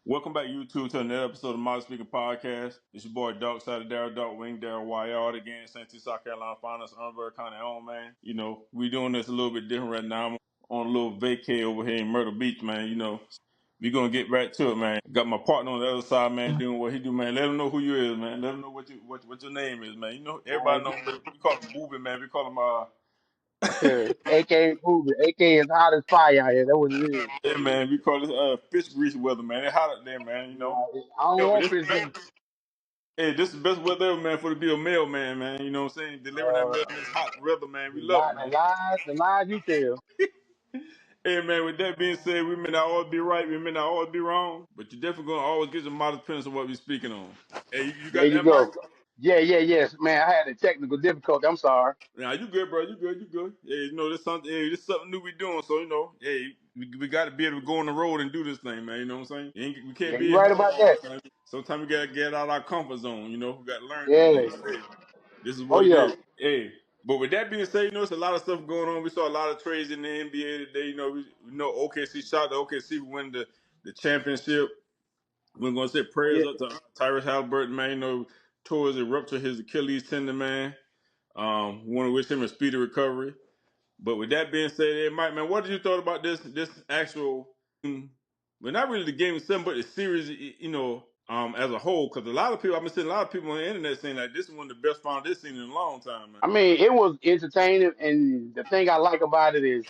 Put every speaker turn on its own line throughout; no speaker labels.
Welcome back, YouTube, to another episode of My Speaking Podcast. It's your boy, Dark Side of Daryl, Dark Wing, Daryl Wyard again, St. T, South Carolina Finals, Unver County on, man. We doing this a little bit different right now. I'm on a little vacay over here in Myrtle Beach, man. We going to get right to it, man. Got my partner on the other side, man, doing what he do, man. Let him know who you is, man. Let him know what your name is, man. Everybody
Man,
know, we call him Booby, man. We call him,
AK movie. AK is hot as fire out here. That's what it is.
yeah, man, we call this fish grease weather, man. It's hot out there, man.
I don't
Yo, but
want
this
fish grease.
Hey, this is the best weather ever, man, for to be a mailman, man. You know what I'm saying? Delivering that
Uh,
mail in this hot weather, man. We
the,
love it,
lie,
man.
the lies you tell.
Hey, man, with that being said, we may not always be right, we may not always be wrong, but you're definitely going to always get some modest opinions of what we're speaking on. Hey, you
There
got
you
that, Mike?
go. Yes, man. I had a technical difficulty. I'm sorry.
Nah, you good, bro. You good. Hey, this something new we doing, so, hey, we got to be able to go on the road and do this thing, man. You know what I'm saying? We
Yeah,
can't
you
be at
right
home
about
all
that.
the time. Sometimes we got to get out our comfort zone, We got to learn new
Yeah.
things. Hey, this is
Oh
what it
yeah.
is. Hey, but with that being said, it's a lot of stuff going on. We saw a lot of trades in the NBA today. We know OKC shot the OKC win the championship. We're gonna say
Oh
prayers
yeah.
up to Tyrese Halliburton, man. Towards a rupture his Achilles tendon, man. We want to wish him a speedy recovery. But with that being said, hey, Mike, man, what did you thought about this actual? Well, not really the game itself, but the series, as a whole. Because a lot of people, I've been seeing a lot of people on the internet saying like this is one of the best finals they've seen in a long time, man.
I mean, it was entertaining, and the thing I like about it is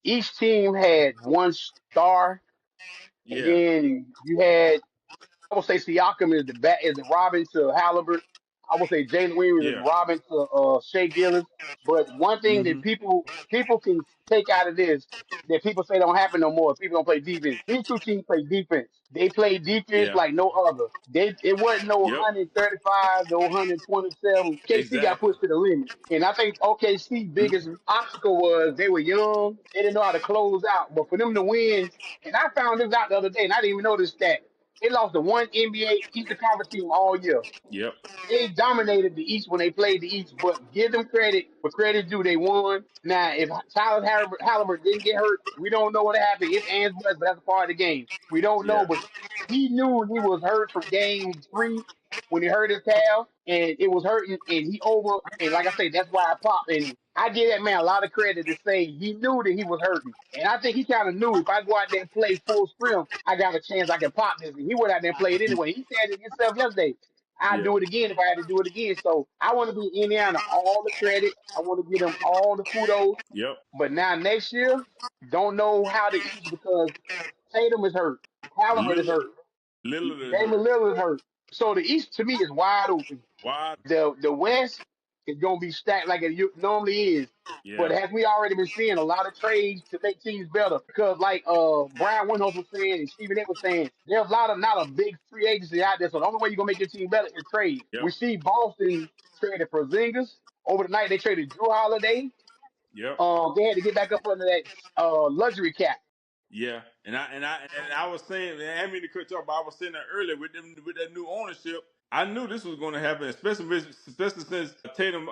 each team had one star, and
Yeah,
then you had I would say Siakam is the Robin to Halliburton. I would say Jalen Williams is the
yeah,
Robin to Shea Gillis. But one thing that
mm-hmm,
people can take out of this that people say don't happen no more. People don't play defense. These two teams play defense. They play defense
yeah,
like no other. It wasn't no
yep,
135, no 127. KC got
exactly,
pushed to the limit. And I think OKC biggest obstacle was they were young. They didn't know how to close out. But for them to win, and I found this out the other day, and I didn't even know this stat. They lost to one NBA Eastern Conference team all year.
yep,
They dominated the East when they played the East, but give them credit for credit due. They won. Now, if Tyler Halliburton didn't get hurt, we don't know what happened. If Ands was, but that's a part of the game. We don't know,
yeah,
but he knew he was hurt from game 3 when he hurt his calf, and it was hurting, and he over. And like I say, that's why I popped. And I give that man a lot of credit to say he knew that he was hurting, and I think he kind of knew if I go out there and play full strength, I got a chance I can pop this. And he went out there and played anyway. He said it himself yesterday. I'd
yeah,
do it again if I had to do it again. So I want to give Indiana all the credit. I want to give them all the kudos.
yep.
But now next year, don't know how the East because Tatum is hurt, Halliburton is
Lillard,
hurt,
Lillard is
Damian
hurt.
Lillard is hurt. So the East to me is wide open.
Why?
The West is gonna be stacked like normally is. But
Yeah,
as we already been seeing a lot of trades to make teams better, because like Brian Windhorst was saying and Stephen A was saying, there's a lot of not a big free agency out there. So the only way you're gonna make your team better is trade.
yep,
We see Boston traded for Zingas. Over the night they traded Drew Holiday.
yep.
They had to get back up under that luxury cap.
Yeah, and I was saying, man, I didn't mean to cut you off, but I was saying that earlier with that new ownership. I knew this was going to happen, especially since Tatum,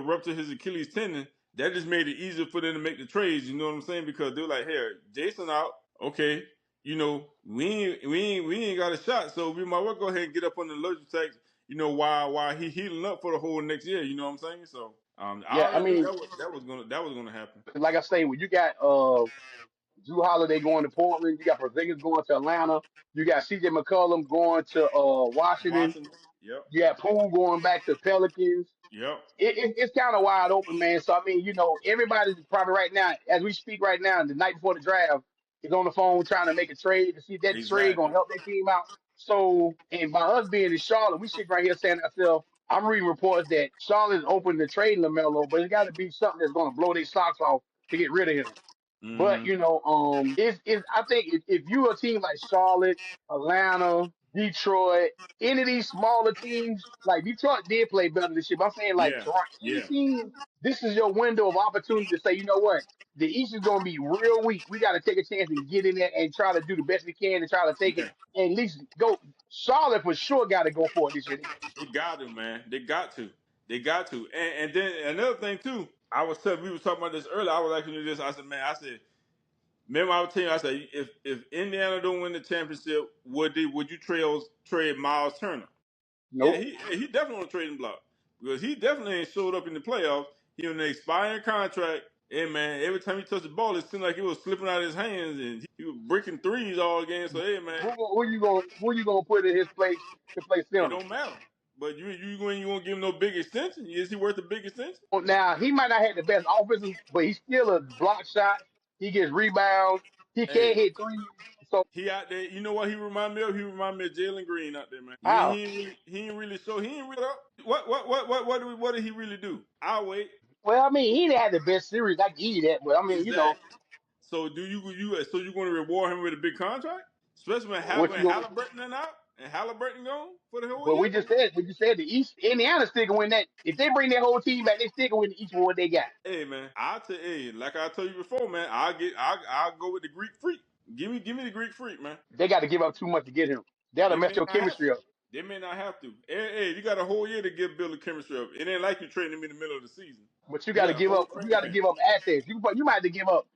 ruptured his Achilles tendon. That just made it easier for them to make the trades. You know what I'm saying? Because they're like, here, Jason out, okay. We ain't got a shot, so we might well go ahead and get up on the luxury tax. While he healing up for the whole next year. You know what I'm saying? So, I
Yeah, I
already knew
mean,
that was gonna happen.
like I say, when you got Drew Holiday going to Portland. You got Porzingis going to Atlanta. You got C.J. McCollum going to Washington.
Washington. Yep.
You got Poole going back to Pelicans.
Yep.
It's kind of wide open, man. So I mean, everybody's probably right now, as we speak right now, the night before the draft, is on the phone trying to make a trade to see if that trade gonna
Exactly.
help their team out. So, and by us being in Charlotte, we sit right here saying to ourselves, I'm reading reports that Charlotte's open to trade LaMelo, but it's got to be something that's gonna blow their socks off to get rid of him. But
Mm-hmm.
it's I think if you're a team like Charlotte, Atlanta, Detroit, any of these smaller teams, like Detroit did play better this year. But I'm saying like
Yeah.
Toronto, any
Yeah.
team, this is your window of opportunity to say, you know what, the East is gonna be real weak. We got to take a chance and get in there and try to do the best we can to try to take it
Yeah.
and at least go. Charlotte for sure got to go for it this year.
They got to, man. They got to. They got to. And then another thing too. We was talking about this earlier. I was asking you this. I said, man. I said Remember, I was telling you, I said, if Indiana don't win the championship, would you trade Miles Turner? Yeah,
Nope.
he definitely on the trading block because he definitely ain't showed up in the playoffs. He on an expiring contract. Hey man, every time he touched the ball, it seemed like it was slipping out of his hands, and he was breaking threes all game. So hey man,
Who you gonna put in his place to play
it
center?
don't matter. But you gonna give him no big extension? Is he worth a big extension?
Now he might not have the best offensive, but he's still a block shot. He gets rebounds. He can't
Hey,
hit threes. So
he out there. You know what he remind me of? He remind me of Jalen Green out there, man.
how?
He ain't really show. He ain't really up. What did he really do? I'll wait.
Well, I mean, he didn't have the best series. I give you that, but I mean,
Exactly. So you going to reward him with a big contract, especially
what
when
you gonna?
Halliburton and out and Halliburton gone for the whole
But
year?
we just said the East Indiana still can win that. If they bring their whole team back, they still can win each one what they got.
Hey man, like I told you before, man. I'll go with the Greek Freak. Give me the Greek Freak, man.
They got to give up too much to get him. That'll
They
mess
may
your
not have
chemistry
to.
up.
They may not have to. Hey, you got a whole year to give Bill the chemistry up. It ain't like you trading him in the middle of the season.
But you
You
got to
got a
give
whole
up. You
training
got to
camp.
give up assets. You might have to give up.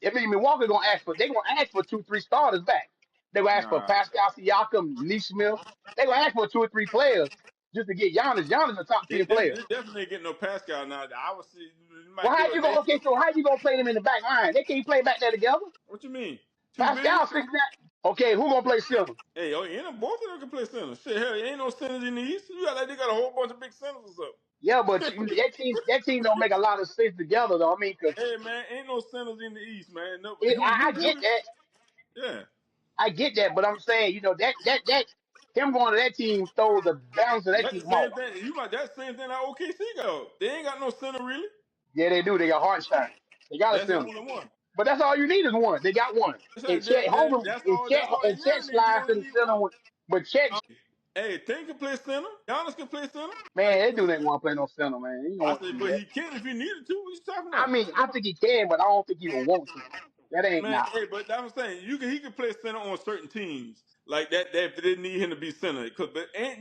I mean, Milwaukee gonna ask for. They gonna ask for 2, 3 starters back. They gonna ask for
Nah,
Pascal Siakam, Neesmith. They gonna ask for 2 or 3 players just to get Giannis. Giannis a top 10 player.
they definitely ain't getting no Pascal now. I would say you
Well,
might
how
give a
you gonna? Okay,
Naismith.
so how you gonna play them in the back line? They can't play back there together.
What you mean? Two bigs?
Pascal 6'9". Okay, who gonna play center?
Hey, both of them can play center. Shit, hell, ain't no centers in the East. You got like they got a whole bunch of big centers or
Yeah, but
something.
that team don't make a lot of sense together though. I mean, cause
Hey man, ain't no centers in the East, man. No,
I get that,
yeah.
but I'm saying, that him going to that team throws the balance of that
That's the
team
same
off.
thing. That same thing that OKC got. They ain't got no center really.
Yeah, they do. They got Hartenstein. They got a
That's the
center.
only one.
But that's all you need is one. They got one. And Chet Holmgren
That's all
and Chet
Indiana need. You
slides to
only
the
need
center
one.
one. But Chet,
Hey, Tank can play center. Giannis can play center.
man,
Like
that dude ain't want to play no center, man. He don't
I
want to
said,
do
but
that.
he can if he needed to. What you talking
I
about?
mean, I think he can, but I don't think he will want to. That ain't
Man,
nah.
hey, but that's what I'm saying. He can play center on certain teams like that. That didn't need him to be center. But ain't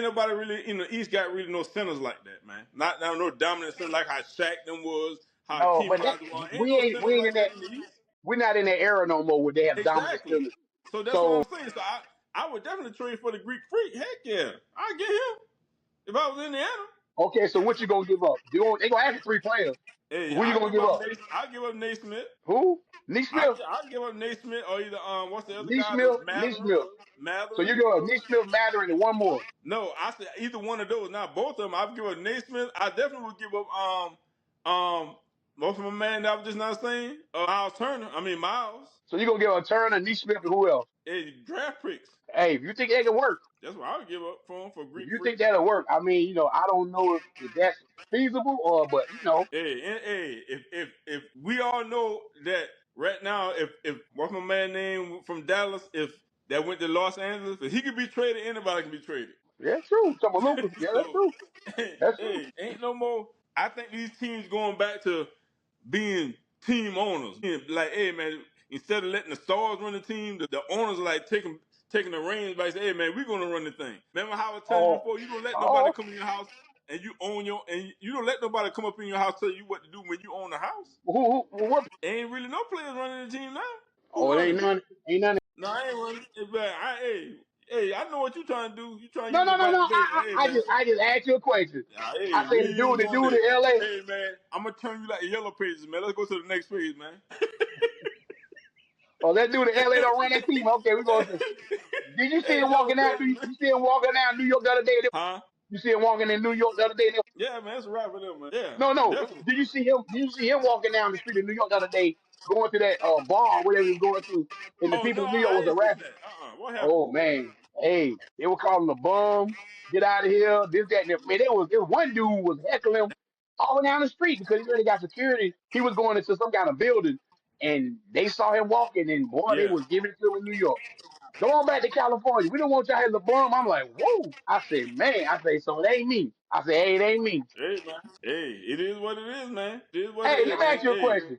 nobody really in the East got really no centers like that, man. Not now no dominant center like how Shaq them was, how
No,
Hakeem
but
Olajuwon. Ain't
we
no
ain't
centers
we ain't
like
in that.
that in the East.
We're not in that era no more where they have dominant
Exactly.
centers.
So that's what
So
I'm saying. So I would definitely trade for the Greek Freak. Heck yeah, I get him if I was Indiana.
okay, so what you gonna give up? They gonna ask for 3 players.
Hey,
Who you gonna give up?
I give up Naismith.
Who? Neesmith?
I give up Naismith or either what's the other guy?
Neesmith?
Matherin.
Neesmith. So you
Matherin.
give up Neesmith, Mather, and one more.
No, I said either one of those, not both of them. I'd give up Naismith. I definitely would give up most of my man that I was just not saying. Miles Turner. I mean Miles.
So you gonna give up Turner, Neesmith, and who else?
Hey, draft picks.
Hey, if you think that can work,
That's what I would give up for him for
if
Greek
you
Freak.
think that'll work, I mean, I don't know if that's feasible or, but
If we all know that right now, if what's my man name from Dallas, if that went to Los Angeles, if he could be traded, anybody can be traded.
that's true. Some of Lucas, yeah, that's
So,
true. That's true.
hey, ain't no more. I think these teams going back to being team owners. Like, hey man, instead of letting the stars run the team, the owners are like taking the reins by saying, hey man, we're gonna run the thing. Remember how I was telling you
Oh,
before, you don't let nobody
oh,
come in your house and you don't let nobody come up in your house tell you what to do when you own the house.
what?
Ain't really no players running the team now. Who
Oh, it
running?
ain't none.
No, I ain't running. But hey, I know what you trying to do. You trying to
No,
use
no,
the
no,
back
no.
to base.
I,
Hey
I, I
man,
just, I just asked you a question. I
hey,
say
we
the
ain't even
dude, the
doing
dude
that.
in LA.
Hey man, I'm gonna turn you like the yellow pages, man. Let's go to the next page, man.
Oh, that dude in LA don't run that team. Okay, we going to. Did you see
Hey,
him
yellow
walking out?
pages, man.
You see him walking down New York the other day?
Huh?
You see him walking in New York the other day?
Yeah, man, that's a wrap for them, man. Yeah,
No, no.
definitely.
Did you see him? Did you see him walking down the street of New York the other day, going to that bar, whatever he was going to, and the
Oh
people
no,
in New York
I
was
ain't seen
harassing?
that. What happened?
Oh man, hey, they were calling him a bum. Get out of here. This, that, and that. Man, there was one dude who was heckling him all down the street because he already got security. He was going into some kind of building, and they saw him walking, and boy, they
Yeah.
was giving it to him in New York. Go on back to California. We don't want y'all as a bum. I'm like, whoa. I said, man. I say, so it ain't me. I say, hey, it ain't me.
Hey, man. Hey, it is what it is, man. It is what it
Hey,
is,
let me
man.
ask you a
Hey,
question.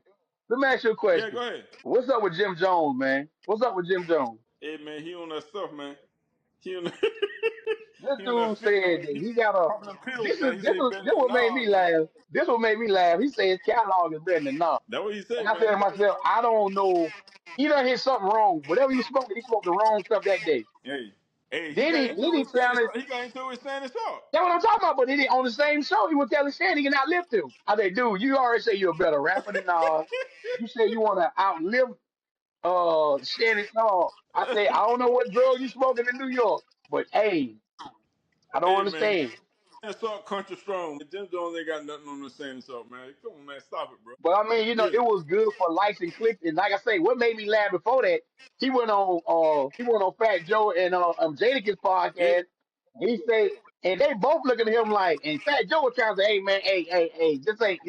Let me ask you a
yeah,
question.
go ahead.
What's up with Jim Jones, man? What's up with Jim Jones?
Hey, man, he on that stuff, man. He on.
This
He on that
dude
fentanyl.
said that he got a.
Popping them pills,
This
man.
is
He
this
said he
was
better
this
than
what made me
Nas, man.
laugh. This what made me laugh. He said his catalog is better than Nas.
That what he
And
say,
I said to
man.
myself, I don't know. He done hit something wrong. Whatever he smoked the wrong stuff that day.
Hey, hey, he
Then
got
he
into
then
it
he
with Shannon
sounded.
Sharp. He got into it with Shannon Sharp.
That's what I'm talking about. But then on the same show, he was telling Shannon he can outlive him. I said, dude, you already say you're a better rapper than Nas. You said you want to outlive Shannon Sharp. I said, I don't know what drug you smoking in New York, but hey, I don't
Hey, man.
understand.
Shannon Sharp country strong. Jim Jones ain't got nothing on the Shannon Sharp, man. Come on, man. Stop it, bro.
But I mean,
Yeah.
it was good for likes and clicks. And like I say, what made me laugh before that, he went on Fat Joe and Jadakiss
Yeah.
podcast. He said, and they both looking at him like, and Fat Joe was trying to say, hey man, hey, this ain't,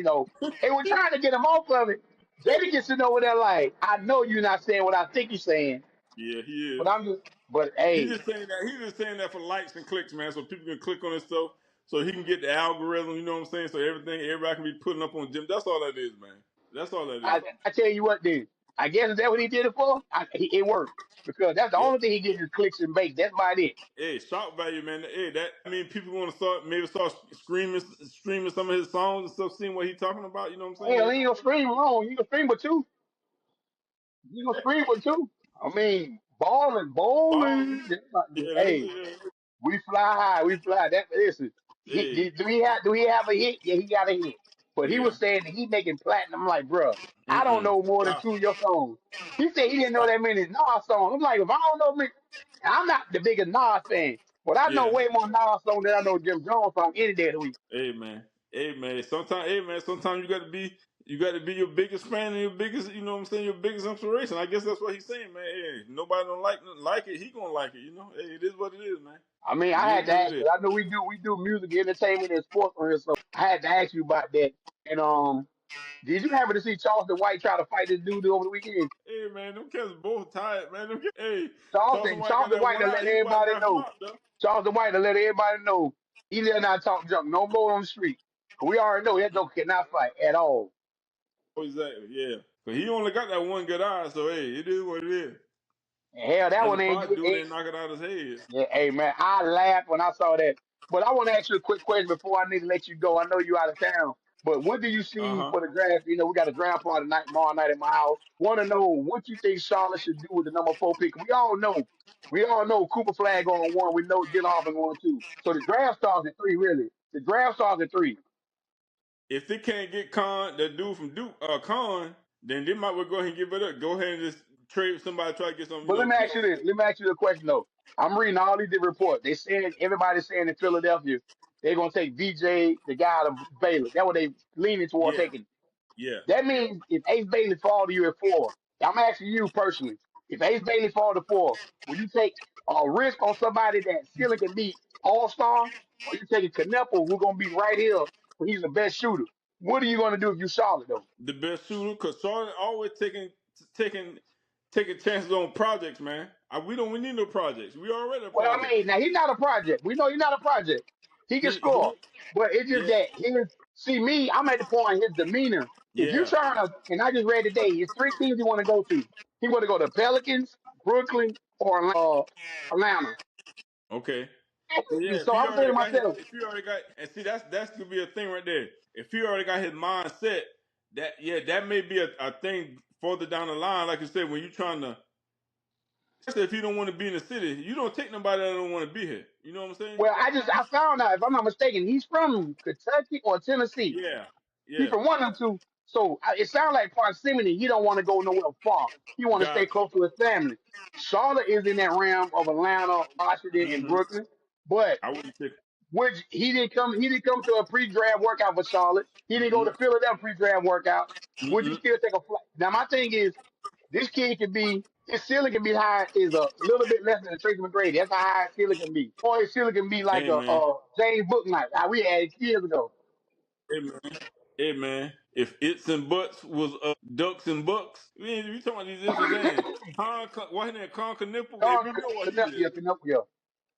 they were trying to get him off of it. Jadakiss sitting over there like, I know you're not saying what I think you're saying,
Yeah, he
but
is.
but
He
hey,
just saying that. He just saying that for likes and clicks, man. So people can click on his stuff, so he can get the algorithm. You know what I'm saying? So everybody can be putting up on Jim. That's all that is, man. That's all that is.
I tell you what, then I guess that's what he did it for. It worked because that's the
Yeah.
only thing he gets is clicks and bakes. That's about it.
Hey, shock value, man. Hey, that I mean, people want to start streaming some of his songs and stuff, seeing what he talking about. You know what I'm saying?
Hell,
Yeah.
he ain't gonna scream wrong. You can scream with two. You gonna scream with two. I mean, balling,
Ball.
bowling.
Yeah, that's
Hey,
it.
we fly high. We fly. That listen.
Yeah. Hey.
Do he have a hit? Yeah, he got a hit. But he
Yeah.
was saying that he making platinum. I'm like, bruh, I don't
Mm-mm.
know more than
Stop.
two of your songs. He said he didn't know
Stop.
that many Nas songs. I'm like, if I don't know me, I'm not the biggest Nas fan, but I know
Yeah.
way more Nas songs than I know Jim Jones song any day of the week.
Hey, man. Hey, man. Sometimes, hey, man. Sometimes you got to be your biggest fan and your biggest, you know what I'm saying, your biggest inspiration. I guess that's what he's saying, man. Hey, nobody don't like it. He gonna like it. You know. Hey, it is what it is, man.
I mean,
It
I
is
had to
what it
ask
is.
because I know we do music, entertainment, and sports on here, so I had to ask you about that. And did you happen to see Charleston White try to fight this dude over the weekend?
Hey, man. Them cats both tired, man. Hey, Charleston
Charleston
White got
Charleston
that
White
one
to
out.
let
He about to
everybody
knock him
know.
out, though.
Charleston White to let everybody know he did not talk junk no more on the street. 'Cause we already know that joke cannot fight at all.
Exactly. Yeah. But he only got that one good eye, so hey, it is what it is.
And hell, that
That's a
one ain't
part
good.
dude ain't knock it out his head.
Yeah, hey man, I laughed when I saw that. But I want to ask you a quick question before I need to let you go. I know you out of town, but what do you
Uh
see
huh.
for the draft? We got a draft party tonight, tomorrow night at my house. Want to know what you think Charlotte should do with the number 4 pick? We all know Cooper Flag on one. We know Dylan Harper on two. So the draft starts at three, really. The draft starts at three.
If they can't get Con, that dude from Duke, Con, then they might well go ahead and give it up. Go ahead and just trade with somebody, try to get some,
But let me ask
picks.
you this. Let me ask you a question though. I'm reading all these different reports. They saying everybody's saying in Philadelphia they're gonna take VJ, the guy out of Baylor. That's what they leaning toward
Yeah,
taking.
yeah.
That means if Ace Bailey fall to you at 4, I'm asking you personally, if Ace Bailey fall to 4, will you take a risk on somebody that ceiling can be all star, or you taking Knuckle who's gonna be right here, but he's the best shooter? What are you gonna do if you Charlotte though?
The best shooter, because Charlotte always taking taking chances on projects, man. We need no projects. We already a
Well, I
project.
mean, now he's not a project. We know he's not a project. He can score,
He
but it's just
yeah,
that his. See me, I'm at the point his demeanor. If you
yeah.
trying to, and I just read today, it's 3 teams he want to go to. He want to go to Pelicans, Brooklyn, or Atlanta.
Okay. So yeah,
So I'm saying to myself,
if he already got, and see that's gonna be a thing right there. If he already got his mindset, that may be a thing further down the line. Like you said, when you trying to, especially if you don't want to be in the city, you don't take nobody that don't want to be here. You know what I'm saying?
well, I found out if I'm not mistaken, he's from Kentucky or Tennessee.
Yeah,
He's
yeah.
from one of them two. So it sounds like proximity. He don't want to go nowhere far. He want to stay
Got
close to his family. Charlotte is in that realm of Atlanta, Washington,
you.
and Brooklyn. But
I wouldn't take.
which he didn't come to a pre-draft workout for Charlotte. He didn't go to
Mm-mm,
Philadelphia pre-draft workout. Would you
mm-mm.
still take a flight? Now my thing is, this kid can be his ceiling can be high is a little bit less than Tracy McGrady. That's how high his ceiling can be. Or his ceiling can be like
Hey
a,
man,
James Book night, how we had years ago.
hey man, hey man. If it's and buts was ducks and bucks, we talking about these ifs and then. Why name Con Knipple? Hey,
Con-
we know what he
Connecticut,
is.
Connecticut.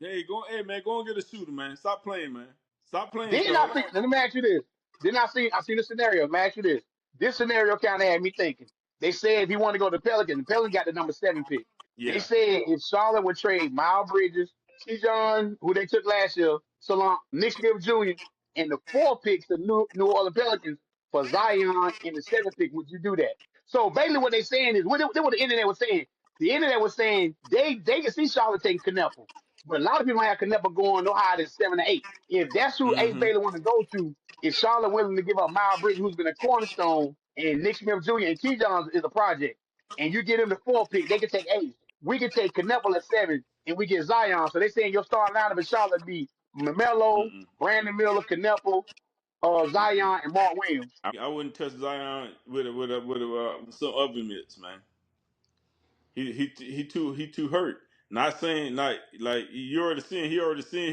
Hey, hey man, go and get a shooter, man. Stop playing, man. Stop playing,
Then I
Charlotte.
think, let me ask you this. Then I seen the scenario. Let me ask you this. This scenario kind of had me thinking. They said if he wanted to go to Pelicans, the Pelicans got the number 7 pick. They
Yeah.
said if Charlotte would trade Miles Bridges T. John, who they took last year, Salon, Nick Smith Jr., and the 4 picks, the New Orleans Pelicans for Zion and the 7th pick. Would you do that? So basically, what they saying is what the internet was saying. The internet was saying they can see Charlotte taking Knuckle, but a lot of people have Knuckle going no higher than 7 or 8. If that's who Ace
Mm-hmm.
Bailey want to go to, is Charlotte willing to give up Miles Bridges, who's been a cornerstone, and Nick Smith Jr. and T. John is a project, and you get him the 4 pick, they can take Ace. We can take Knuckle at 7, and we get Zion. So they saying your starting lineup in Charlotte be Melo,
Mm-mm.
Brandon Miller, Knuckle,
Mm-mm.
Zion, and Mark Williams.
I wouldn't touch Zion with some other mitts, man. He too hurt. Not saying like he already seen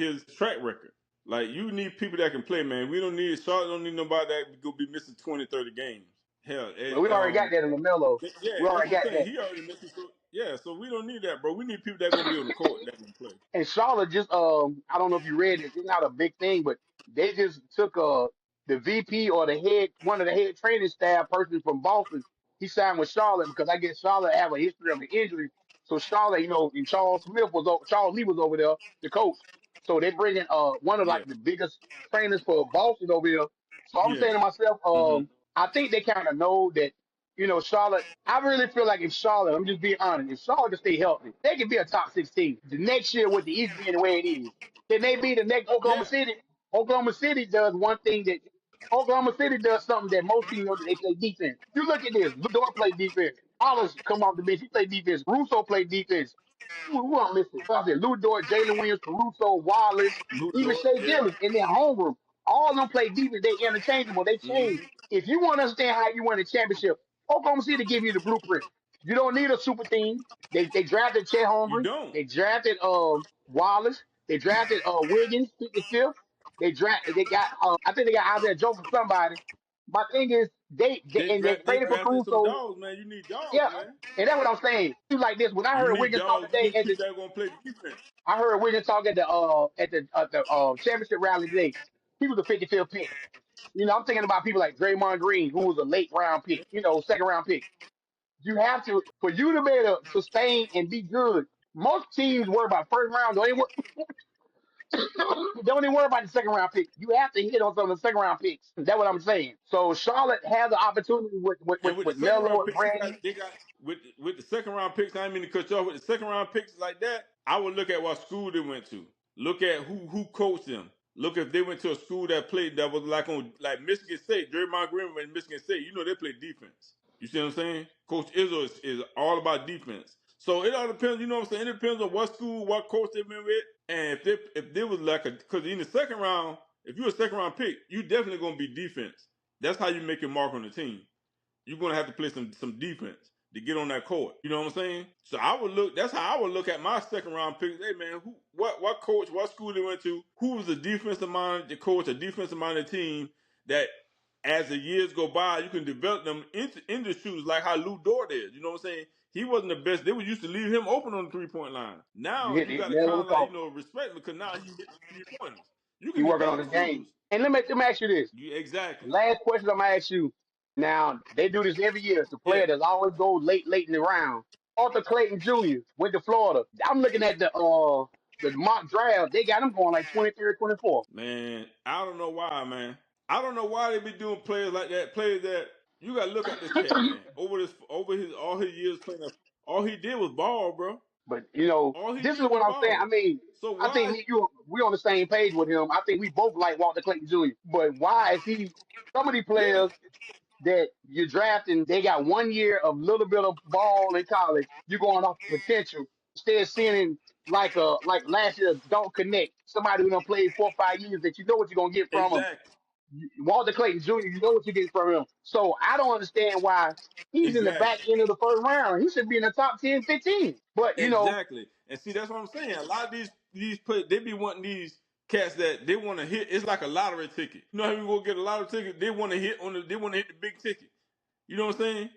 his track record. Like you need people that can play, man. We don't need Charlotte. Don't need nobody that go be missing 20, 30 games. Hell,
Well, we already got that in LaMelo.
yeah,
We
that's
already
what I'm
got
saying.
that.
He already missing. So yeah, so we don't need that, bro. We need people that gonna be on the court that can play.
And Charlotte just I don't know if you read it, it's not a big thing, but they just took the VP or the head one of the head training staff person from Boston. He signed with Charlotte because I guess Charlotte have a history of the injury. So Charlotte, and Charles Lee was over there, the coach. So they bring in one of
Yeah,
like the biggest trainers for Boston over here. So I'm
yeah.
saying to myself,
Mm-hmm.
I think they kind of know that Charlotte, I really feel like if Charlotte, I'm just being honest, if Charlotte can stay healthy, they can be a top 16. The next year with the East being the way it is, can they be the next Oklahoma
Yeah.
City? Oklahoma City does one thing that Oklahoma City does something that most teams don't do. They play defense. You look at this. Ludor play defense. Hollis come off the bench. He play defense. Russo play defense. Who I'm missing? I said Ludor, Jalen Williams, Caruso, Wallace, even
Luthor,
Shea
yeah.
Gillis in their homeroom. All of them play defense. They interchangeable. They change.
Mm-hmm.
If you want to understand how you win a championship, Oklahoma City give you the blueprint. You don't need a super team. They drafted Chet
You
Holmgren.
don't.
They drafted Wallace. They drafted Wiggins 55th. They got I think they got Isaiah Joe from somebody. My thing is they
They
traded for
drafted some
Caruso.
dogs, man. You need dogs,
Yeah,
man.
and that's what I'm saying. You like this when I
You
heard
need
Wiggins talk
dogs. You
today
need people that are gonna play defense.
I heard Wiggins talk at the championship rally today. He was a 55th pick. I'm thinking about people like Draymond Green, who was a late round pick, second round pick. You have to for you to be able to sustain and be good. Most teams worry about first round. Don't even worry about the second round pick. You have to hit on some of the second round picks. That's what I'm saying. So Charlotte has the opportunity with with, with,
And with the
with
second
Melo
round
and
picks,
Brandon.
they got with the second round picks. I didn't mean to cut you off. With the second round picks like that, I would look at what school they went to. Look at who coached them. Look if they went to a school that played that was like Michigan State. Draymond Green went to Michigan State. You know they play defense. You see what I'm saying? Coach Izzo is all about defense. So it all depends. You know what I'm saying? It depends on what school, what coach they've been with, and if they was like because in the second round, if you're a second round pick, you definitely gonna be defense. That's how you make your mark on the team. You're gonna have to play some defense to get on that court. You know what I'm saying? So I would look. That's how I would look at my second round picks. Hey man, what coach, what school they went to? Who was the defensive minded coach, a defensive minded team that, as the years go by, you can develop them into shooters like how Lou Dort is. You know what I'm saying? He wasn't the best. They were used to leave him open on the 3-point line.
You
Now
hit
you
the
got to
nail
kind
on the
of like
coffin.
respect him because now he hit 3 pointers. You
He
can
working on
develop
his game.
shooters.
And let me ask you this.
Exactly.
Last question I'm gonna ask you. Now they do this every year. It's the
Yeah.
player that always goes late in the round. Arthur Clayton Jr. went to Florida. I'm looking at the mock draft. They got him going like 23 or 24.
Man, I don't know why, man. I don't know why they be doing players like that. Players that you gotta look at this cat, man. Over his all his years playing, all he did was ball, bro.
But
All he
this is
did
what
was
I'm saying. I
ball.
mean,
So
I think
why?
me and you we on the same page with him. I think we both like Walter Clayton Jr. But why is he? Some of these
Yeah,
players that you're drafting, they got 1 year of little bit of ball in college. You're going off potential. Instead of seeing like last year, don't connect somebody who done played 4 or 5 years that you know what you're gonna get from him.
exactly,
Walter Clayton Jr., you know what you get from him. So I don't understand why he's in the back
exactly,
end of the first round. He should be in the top 10, 15. But
exactly. And see, that's what I'm saying. A lot of these players, they be wanting these cats that they want to hit. It's like a lottery ticket. You know how you go get a lottery ticket? They want to hit they want to hit the big ticket. You know what I'm saying?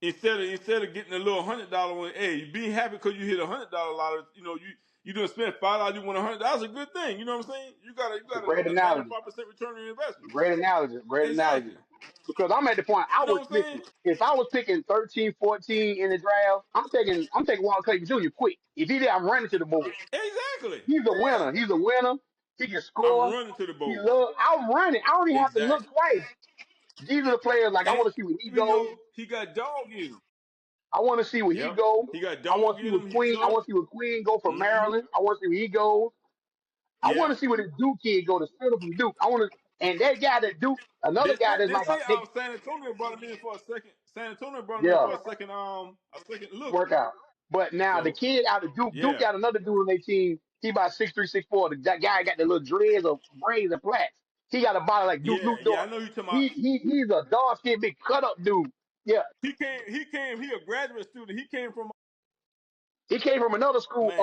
Instead of getting a little $100 one, hey, you be happy because you hit $100 lottery. You know you done spent $5, you won $100. That's a good thing. You know what I'm saying? You got
it's a
a
great analogy.
95% return on your investment.
Great analogy. Great analogy.
Exactly.
Because I'm at the point I
You know
would
what I'm saying?
listen. If I was picking 13, 14 in the draft, I'm taking Walter Clayton Jr. quick. If he did, I'm running to the board.
quickly.
He's a winner. He's a winner. He can
I'm
score.
running to the
He
bowl.
love. I'm running. I don't even have to look
Exactly.
twice. These are the players. Like I
And
want to see where he
even
goes.
though he got dog in him.
I want to see where he
Yep.
goes.
He got
I want
dog
to see
in
where
him. He
Queen. I
tough.
want to see where Queen go from
Mm-hmm.
Maryland. I want to see where he goes. I want
Yeah.
to see where this Duke kid go to Center from Duke. I want to, and that guy that Duke, another guy that's
They
like a
say
big,
San Antonio brought him in for a second. San Antonio brought him in
yeah,
for a second look.
workout. But now the
So
kid out of Duke, Duke
yeah.
got another dude on their team. He about 6'3", 6'4". That guy got the little dreads of braids and plaits. He got a body like Duke
Yeah,
Luke
yeah, I
Dort.
know you talking about.
He's a dark skinned big cut up dude. Yeah,
He a graduate student. He came from
he came from another school.
man.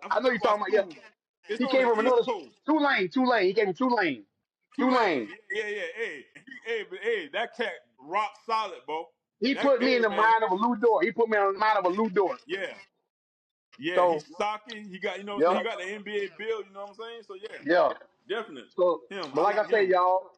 I
I know
forgot
you're
what
talking about. Yeah,
school. It's
he
on
came
the
from
East
another
Coast.
Tulane. Tulane. He came from Tulane.
Tulane.
Tulane.
Yeah. Hey, that cat rock solid, bro.
He
That
put me in
hey
the
man.
mind of a Lou Dort. He put me in the mind of a Lou Dort.
Yeah. Yeah,
So
he's stocky. He got, you know what I'm saying?
yeah,
He got the NBA build, you know what I'm saying? So yeah,
yeah.
definitely.
So,
Him.
but
I
like I
like
say,
him.
y'all,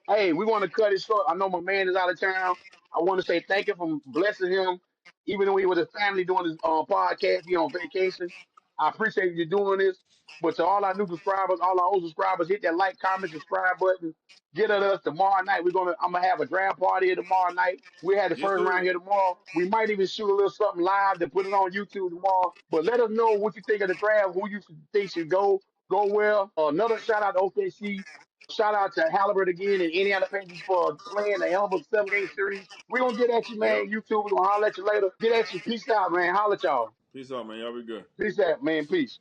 hey, we want to cut it short. I know my man is out of town. I want to say thank you for blessing him, even though he with his family doing his podcast. He on vacation. I appreciate you doing this. But to all our new subscribers, all our old subscribers, hit that like, comment, subscribe button. Get at us tomorrow night. I'm gonna have a draft party here tomorrow night. We had the
Yes,
first round
sir.
here tomorrow. We might even shoot a little something live to put it on YouTube tomorrow. But let us know what you think of the draft, who you think should go well. Another shout out to OKC. Shout out to Halliburton again and any other Panthers for playing the hell of a 7-game series. We're going to get at you,
Yep.
man. YouTube, we're going to holler at you later. Get at you. Peace out, man. Holler at y'all.
Peace out, man. Y'all be good.
Peace out, man. Peace.